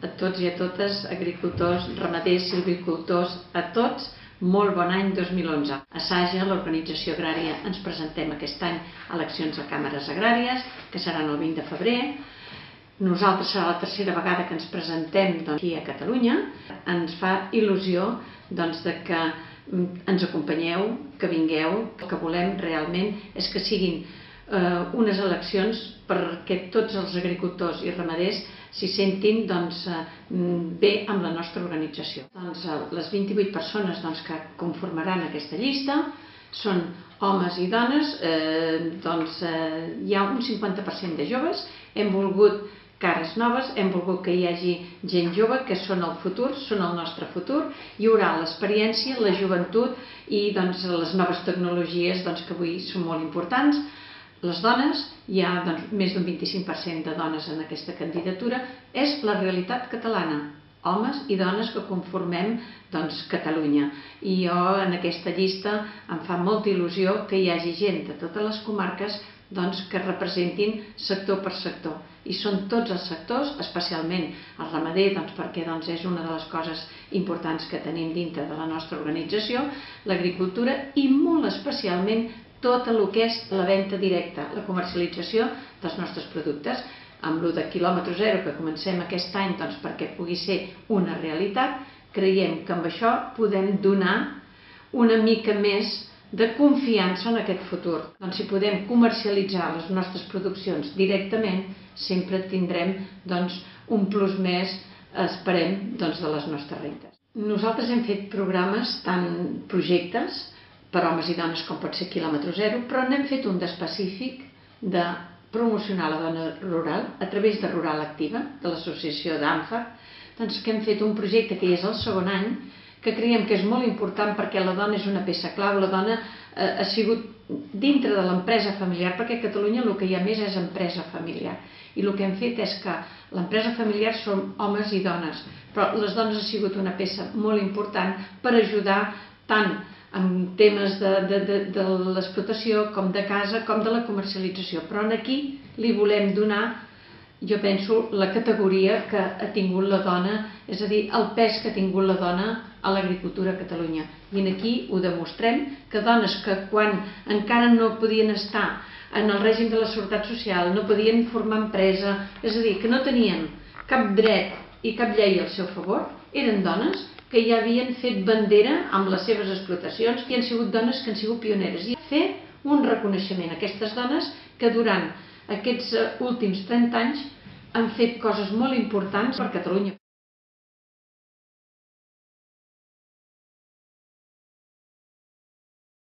a tots i a totes, agricultors, ramaders, silvicultors, a tots, molt bon any 2011. A Saja, l'organització agrària, ens presentem aquest any a eleccions a càmeres agràries, que seran el 20 de febrer. Nosaltres serà la tercera vegada que ens presentem aquí a Catalunya. Ens fa il·lusió que ens acompanyeu, que vingueu. El que volem realment és que siguin unes eleccions perquè tots els agricultors i ramaders s'hi sentin bé amb la nostra organització. Les 28 persones que conformaran aquesta llista són homes i dones, hi ha un 50% de joves, hem volgut cares noves, hem volgut que hi hagi gent jove, que són el futur, són el nostre futur. Hi haurà l'experiència, la joventut i les noves tecnologies que avui són molt importants. Les dones, hi ha més d'un 25% de dones en aquesta candidatura, és la realitat catalana, homes i dones que conformem Catalunya. I jo en aquesta llista em fa molta il·lusió que hi hagi gent de totes les comarques que representin sector per sector. I són tots els sectors, especialment el ramader, perquè és una de les coses importants que tenim dintre de la nostra organització, l'agricultura i molt especialment tot el que és la venda directa, la comercialització dels nostres productes. Amb el de quilòmetre zero que comencem aquest any perquè pugui ser una realitat, creiem que amb això podem donar una mica més de confiança en aquest futur. Si podem comercialitzar les nostres produccions directament, sempre tindrem un plus més, esperem, de les nostres rendes. Nosaltres hem fet programes, tant projectes, per homes i dones com pot ser quilòmetre zero, però n'hem fet un d'específic de promocionar la dona rural a través de Rural Activa, de l'associació d'ANFAC, que hem fet un projecte que ja és el segon any, que creiem que és molt important perquè la dona és una peça clau, la dona ha sigut dintre de l'empresa familiar, perquè a Catalunya el que hi ha més és empresa familiar. I el que hem fet és que l'empresa familiar són homes i dones, però les dones han sigut una peça molt important per ajudar tant en temes de l'explotació, com de casa, com de la comercialització. Però aquí li volem donar, jo penso, la categoria que ha tingut la dona, és a dir, el pes que ha tingut la dona a l'agricultura a Catalunya. I aquí ho demostrem, que dones que quan encara no podien estar en el règim de la Seguretat Social, no podien formar empresa, és a dir, que no tenien cap dret i cap llei al seu favor, eren dones que ja havien fet bandera amb les seves explotacions i han sigut dones que han sigut pioneres. I fer un reconeixement a aquestes dones que durant aquests últims 30 anys han fet coses molt importants per Catalunya.